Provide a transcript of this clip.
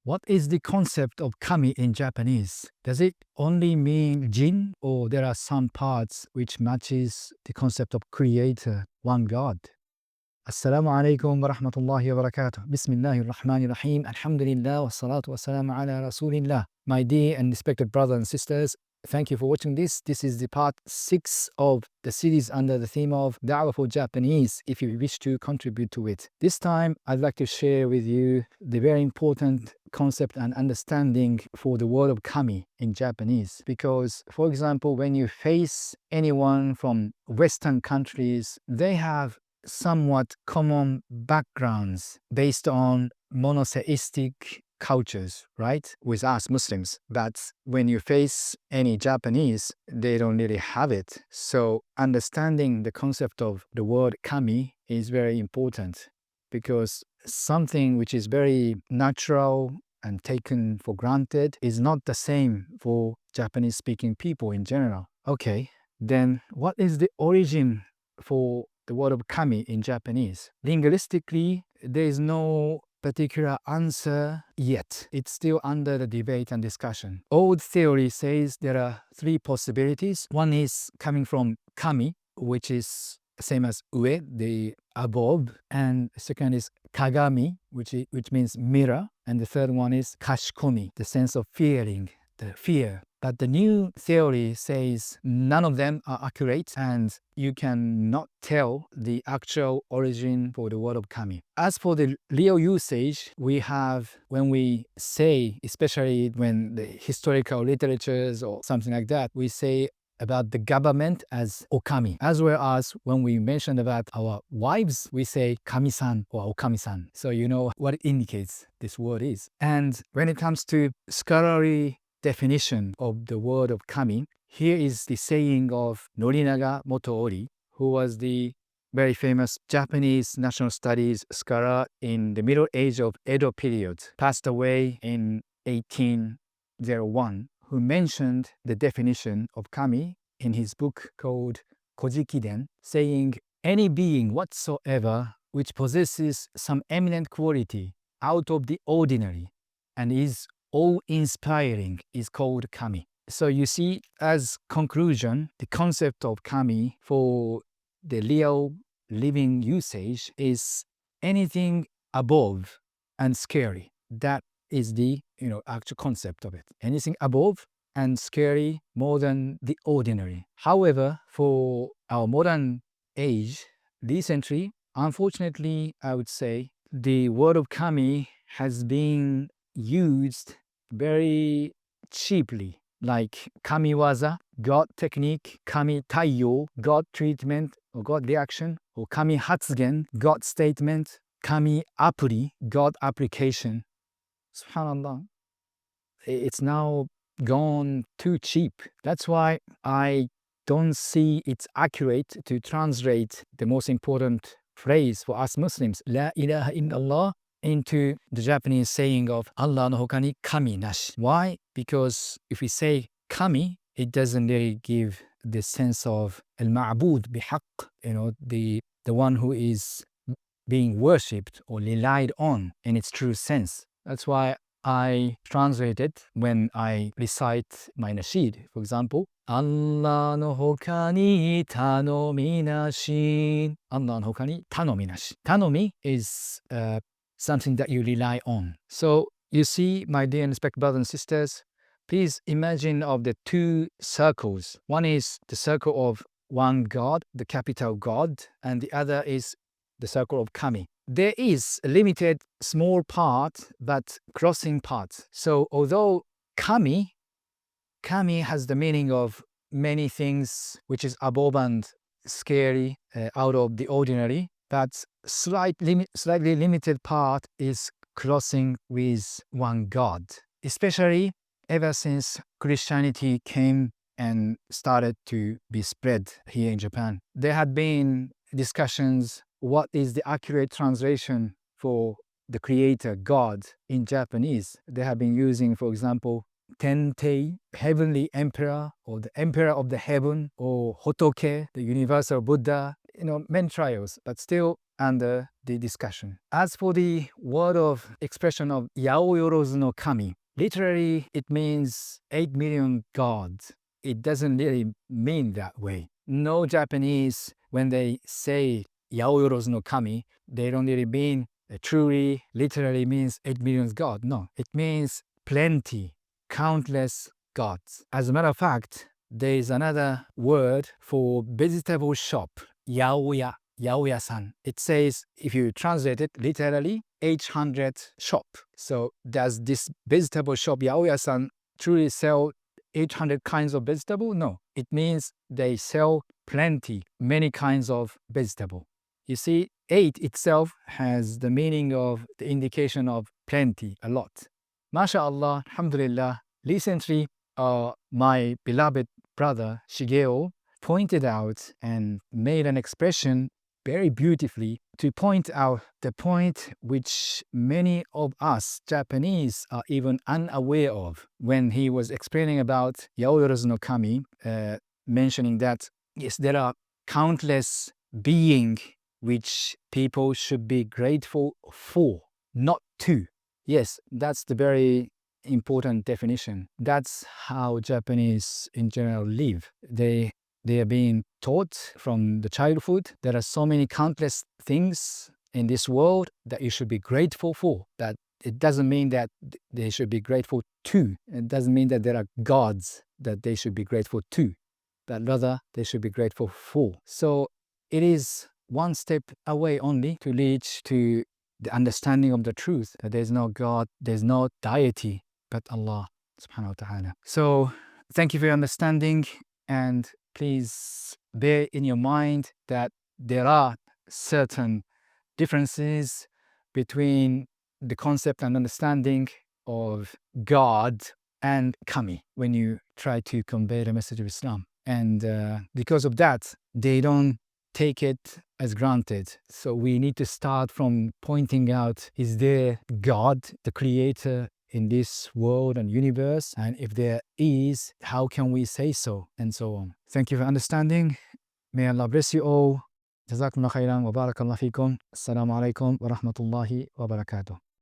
What is the concept of kami in Japanese? Does it only mean jin, or there are some parts which matches the concept of creator, one God? Assalamu alaikum wa rahmatullahi wa barakatuh. Bismillahir Rahmanir Rahim. Alhamdulillah wa salatu wa salam ala Rasulillah. My dear and respected brothers and sisters, thank you for watching this. This is the part 6 of the series under the theme of Dawah for Japanese, if you wish to contribute to it. This time, I'd like to share with you the very important concept and understanding for the word of kami in Japanese. Because, for example, when you face anyone from Western countries, they have somewhat common backgrounds based on monotheistic cultures, right? With us Muslims. But when you face any Japanese, they don't really have it. So understanding the concept of the word kami is very important, because something which is very natural and taken for granted is not the same for Japanese speaking people in general. Okay, then what is the origin for the word of kami in Japanese? Linguistically, there is no particular answer yet. It's still under the debate and discussion. Old theory says there are 3 possibilities. One is coming from kami, which is same as ue, the above, and the second is kagami, which means mirror, and the third one is kashikomi, the sense of fearing, the fear. But the new theory says none of them are accurate, and you cannot tell the actual origin for the word of kami. As for the real usage, we have, when we say, especially when the historical literatures or something like that, we say about the government as okami, as well as when we mention about our wives, we say kami-san or okami-san. So you know what it indicates this word is. And when it comes to scholarly definition of the word of kami, here is the saying of Norinaga Motoori, who was the very famous Japanese national studies scholar in the middle age of Edo period, passed away in 1801, who mentioned the definition of kami in his book called Kojikiden, saying, any being whatsoever which possesses some eminent quality out of the ordinary and is awe-inspiring is called kami. So you see, as conclusion, the concept of kami for the real living usage is anything above and scary. That is the actual concept of it. Anything above and scary, more than the ordinary. However, for our modern age, recently, unfortunately, I would say, the word of kami has been used very cheaply, like Kami-waza, God technique, Kami-taiou, God treatment or God reaction, or Kami-hatsugen, God statement, Kami-appuri, God application. Subhanallah. It's now gone too cheap. That's why I don't see it's accurate to translate the most important phrase for us Muslims, La ilaha illallah, into the Japanese saying of Allah no hokani kami nashi. Why? Because if we say kami, it doesn't really give the sense of al-ma'bud bihaq, the one who is being worshipped or relied on in its true sense. That's why I translate it when I recite my nasheed. For example, Allah no hokani tanomi nashi. Allah no hokani tanomi nashi. Tanomi is something that you rely on. So you see, my dear and respected brothers and sisters, please imagine of the 2 circles. One is the circle of one God, the capital God, and the other is the circle of kami. There is a limited small part, but crossing part. So although kami has the meaning of many things which is above and scary, out of the ordinary, but slightly limited part is crossing with one God. Especially ever since Christianity came and started to be spread here in Japan, there had been discussions what is the accurate translation for the creator, God, in Japanese. They have been using, for example, Tentei, heavenly emperor, or the emperor of the heaven, or Hotoke, the universal Buddha. many trials, but still under the discussion. As for the word of expression of Yaoyorozu no Kami, literally it means 8 million gods. It doesn't really mean that way. No Japanese, when they say Yaoyorozu no Kami, they don't really mean truly, literally means 8 million gods. No, it means plenty, countless gods. As a matter of fact, there is another word for vegetable shop, yaoya-san. It says, if you translate it literally, 800 shop. So does this vegetable shop, yaoya-san, truly sell 800 kinds of vegetable? No, it means they sell plenty, many kinds of vegetable. You see, 8 itself has the meaning of the indication of plenty, a lot. MashaAllah, alhamdulillah, recently my beloved brother Shigeo pointed out and made an expression very beautifully to point out the point which many of us Japanese are even unaware of when he was explaining about Yaoyorozu no Kami, mentioning that, yes, there are countless beings which people should be grateful for, not to. Yes, that's the very important definition. That's how Japanese in general live. They are being taught from the childhood. There are so many countless things in this world that you should be grateful for. That it doesn't mean that they should be grateful to. It doesn't mean that there are gods that they should be grateful to, but rather they should be grateful for. So it is one step away only to reach to the understanding of the truth that there's no God, there's no deity but Allah subhanahu wa ta'ala. So thank you for your understanding, and please bear in your mind that there are certain differences between the concept and understanding of God and Kami when you try to convey the message of Islam. And because of that, they don't take it as granted. So we need to start from pointing out, is there God, the creator in this world and universe? And if there is, how can we say so? And so on. Thank you for understanding. May Allah bless you all. Jazakumullah khairan wa barakallahu fikum. Assalamu alaikum wa rahmatullahi wa barakatuh.